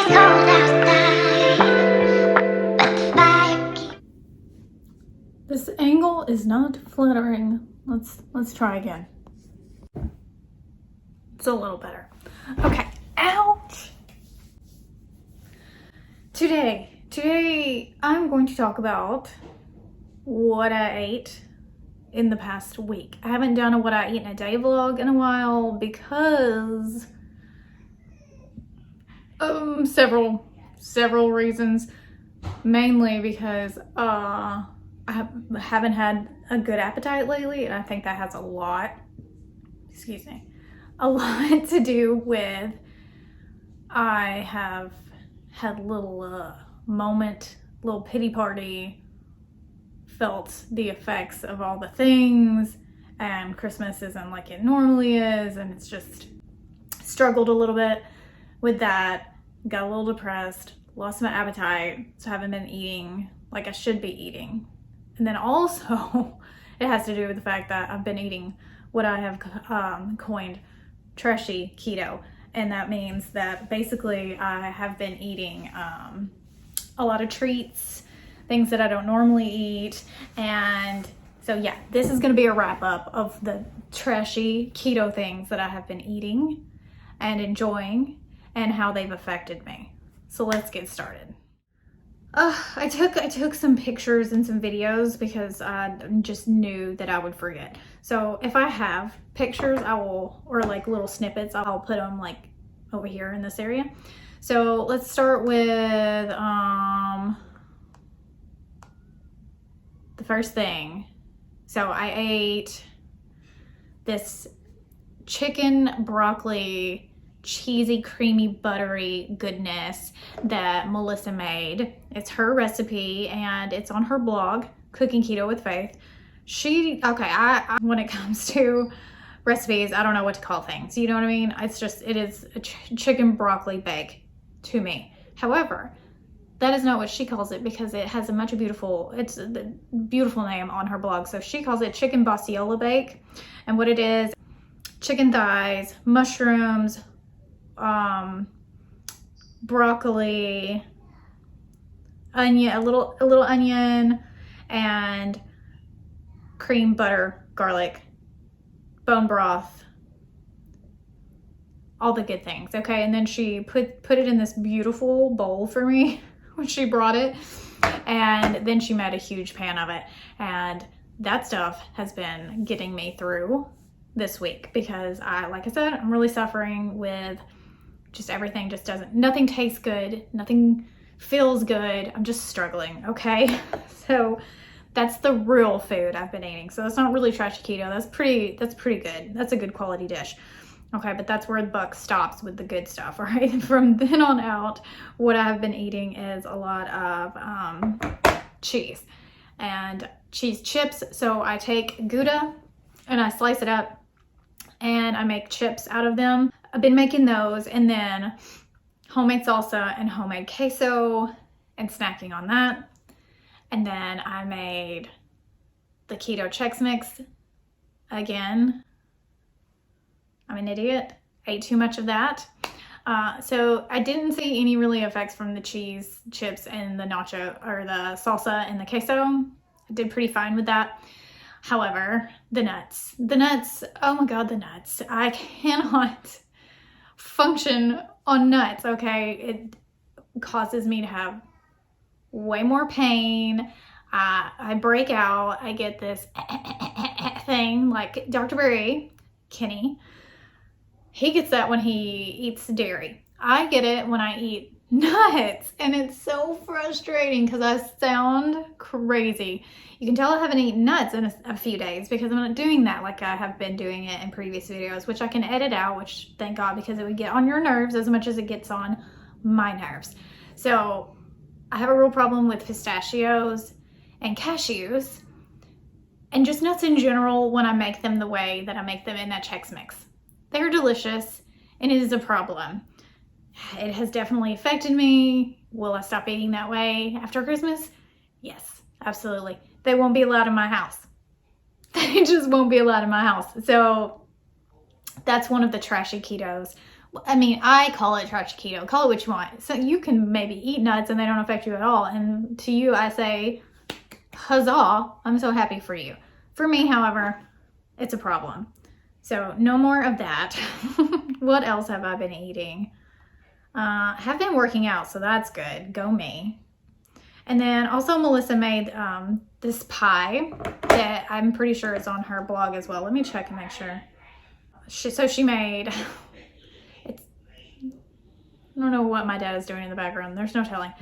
cold outside, but the fire keeps. This angle is not flattering. Let's try again. It's a little better. Okay. Ouch. Today I'm going to talk about what I ate in the past week. I haven't done a what I eat in a day vlog in a while because several reasons. Mainly because I haven't had a good appetite lately, and I think that has a lot to do with I have had a little little pity party, felt the effects of all the things, and Christmas isn't like it normally is, and it's just struggled a little bit with that, got a little depressed, lost my appetite, so I haven't been eating like I should be eating. And then also it has to do with the fact that I've been eating what I have coined trashy keto. And that means that basically I have been eating a lot of treats, things that I don't normally eat. And so yeah, this is gonna be a wrap up of the trashy keto things that I have been eating and enjoying and how they've affected me. So let's get started. I took some pictures and some videos because I just knew that I would forget. So if I have pictures, I will, or like little snippets, I'll put them like over here in this area. So let's start with the first thing. So I ate this chicken broccoli cheesy, creamy, buttery goodness that Melissa made. It's her recipe and it's on her blog, Cooking Keto with Faith. I when it comes to recipes, I don't know what to call things. You know what I mean? It is a chicken broccoli bake to me. However, that is not what she calls it because it has it's a beautiful name on her blog. So she calls it chicken Boscaiola bake. And what it is, chicken thighs, mushrooms, broccoli, onion, a little onion, and cream, butter, garlic, bone broth, all the good things. Okay, and then she put it in this beautiful bowl for me when she brought it, and then she made a huge pan of it, and that stuff has been getting me through this week because like I said, I'm really suffering with just everything nothing tastes good, nothing feels good. I'm just struggling, okay? So that's the real food I've been eating. So that's not really trashy keto. That's pretty good. That's a good quality dish. Okay, but that's where the buck stops with the good stuff, all right? From then on out, what I've been eating is a lot of cheese and cheese chips. So I take Gouda and I slice it up and I make chips out of them. I've been making those, and then homemade salsa and homemade queso and snacking on that. And then I made the keto Chex Mix again. I'm an idiot. Ate too much of that. So I didn't see any really effects from the cheese chips and the nacho or the salsa and the queso. I did pretty fine with that. However, the nuts, oh my God, the nuts. I cannot function on nuts, okay? It causes me to have way more pain. I break out. I get this thing like Dr. Berry, Kenny. He gets that when he eats dairy. I get it when I eat nuts, and it's so frustrating because I sound crazy. You can tell I haven't eaten nuts in a few days because I'm not doing that like I have been doing it in previous videos, which I can edit out, which thank God, because it would get on your nerves as much as it gets on my nerves. So I have a real problem with pistachios and cashews and just nuts in general when I make them the way that I make them in that Chex Mix. They're delicious, and it is a problem. It has definitely affected me. Will I stop eating that way after Christmas? Yes, absolutely. They won't be allowed in my house. They just won't be allowed in my house. So that's one of the trashy ketos I mean, I call it trashy keto. Call it what you want. So you can maybe eat nuts and they don't affect you at all. And to you, I say, huzzah, I'm so happy for you. For me, however, it's a problem. So no more of that. What else have I been eating? Have been working out, so that's good. Go me. And then also Melissa made this pie that I'm pretty sure is on her blog as well. Let me check and make sure. She made, I don't know what my dad is doing in the background. There's no telling.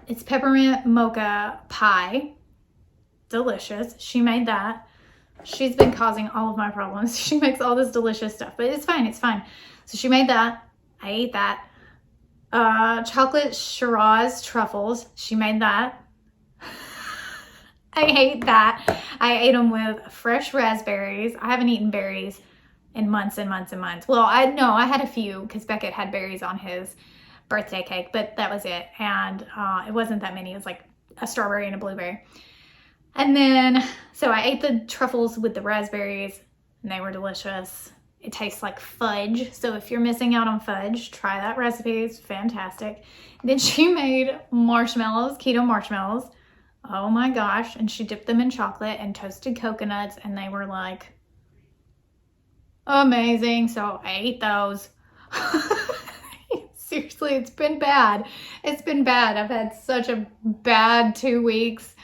It's peppermint mocha pie. Delicious. She made that. She's been causing all of my problems. She makes all this delicious stuff, but it's fine. It's fine. So she made that. I ate that. Chocolate Shiraz truffles. She made that. I hate that. I ate them with fresh raspberries. I haven't eaten berries in months and months and months. Well, I had a few because Beckett had berries on his birthday cake, but that was it. And it wasn't that many. It was like a strawberry and a blueberry. And then, so I ate the truffles with the raspberries and they were delicious. It tastes like fudge. So if you're missing out on fudge, try that recipe. It's fantastic. Then she made marshmallows, keto marshmallows. Oh my gosh. And she dipped them in chocolate and toasted coconuts and they were like amazing. So I ate those. Seriously, it's been bad. It's been bad. I've had such a bad 2 weeks.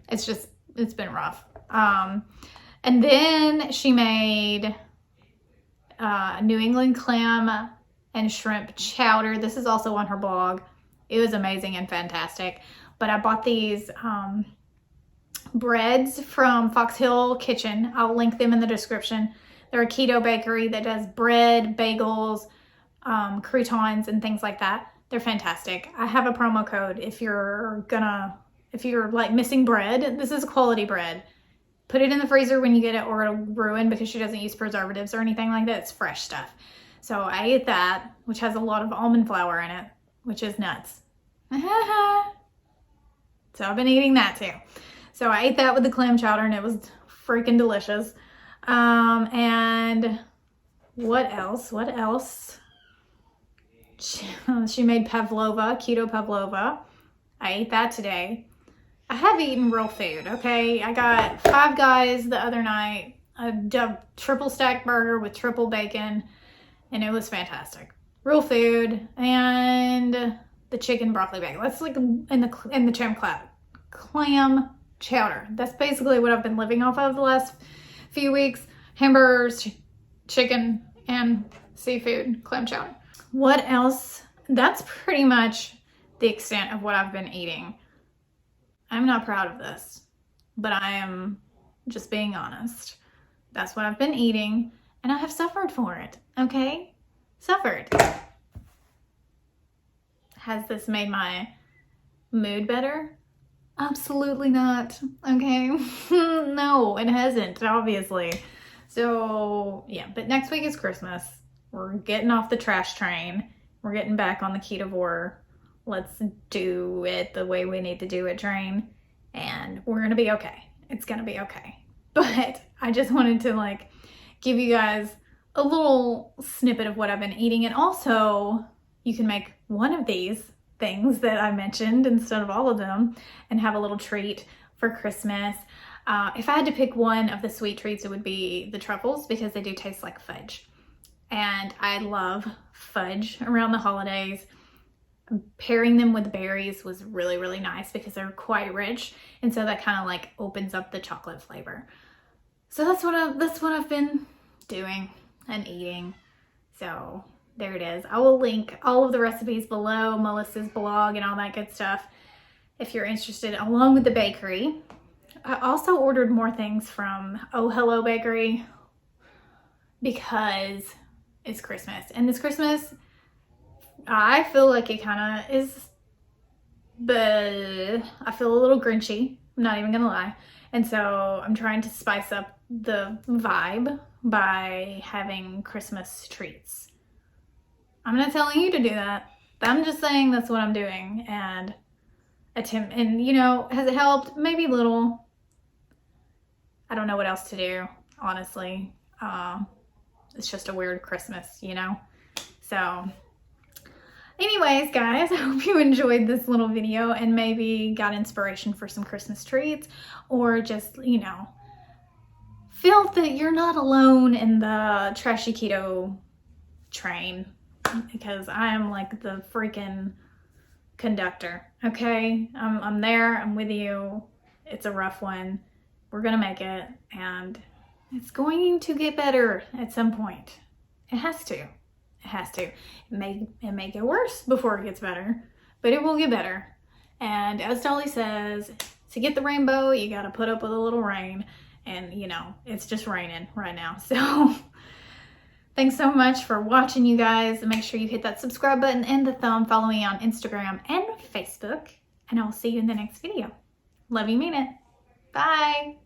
It's been rough. And then she made New England clam and shrimp chowder. This is also on her blog. It was amazing and fantastic. But I bought these breads from Fox Hill Kitchen. I'll link them in the description. They're a keto bakery that does bread, bagels, croutons, and things like that. They're fantastic. I have a promo code if you're like missing bread. This is quality bread. Put it in the freezer when you get it or it'll ruin because she doesn't use preservatives or anything like that. It's fresh stuff. So I ate that, which has a lot of almond flour in it, which is nuts. So I've been eating that too. So I ate that with the clam chowder and it was freaking delicious. And what else? What else? She made pavlova, keto pavlova. I ate that today. I have eaten real food, okay? I got Five Guys the other night, a triple stack burger with triple bacon, and it was fantastic. Real food, and the chicken broccoli bagel. That's like in the clam chowder. That's basically what I've been living off of the last few weeks. Hamburgers, chicken, and seafood, clam chowder. What else? That's pretty much the extent of what I've been eating. I'm not proud of this, but I am just being honest. That's what I've been eating, and I have suffered for it, okay? Suffered. Has this made my mood better? Absolutely not, okay? No, it hasn't, obviously. So, yeah, but next week is Christmas. We're getting off the trash train. We're getting back on the ketovore. Let's do it the way we need to do it train. And we're going to be okay. It's going to be okay. But I just wanted to like give you guys a little snippet of what I've been eating. And also you can make one of these things that I mentioned instead of all of them and have a little treat for Christmas. If I had to pick one of the sweet treats, it would be the truffles because they do taste like fudge. And I love fudge around the holidays. Pairing them with berries was really, really nice because they're quite rich. And so that kind of like opens up the chocolate flavor. So that's what I've been doing and eating. So there it is. I will link all of the recipes below, Melissa's blog and all that good stuff if you're interested, along with the bakery. I also ordered more things from Oh Hello Bakery because it's Christmas. And this Christmas, I feel like it kind of is, but I feel a little grinchy. I'm not even gonna lie. And so I'm trying to spice up the vibe by having Christmas treats. I'm not telling you to do that. I'm just saying that's what I'm doing and attempt. And you know, has it helped? Maybe a little. I don't know what else to do, honestly. It's just a weird Christmas, you know? So anyways, guys, I hope you enjoyed this little video and maybe got inspiration for some Christmas treats, or just, you know, felt that you're not alone in the trashy keto train, because I am like the freaking conductor. Okay, I'm there, I'm with you. It's a rough one. We're gonna make it, and it's going to get better at some point. It has to. It has to. It may get worse before it gets better, but it will get better. And as Dolly says, to get the rainbow, you got to put up with a little rain. And, you know, it's just raining right now. So thanks so much for watching, you guys. Make sure you hit that subscribe button and the thumb. Follow me on Instagram and Facebook. And I will see you in the next video. Love you, mean it. Bye.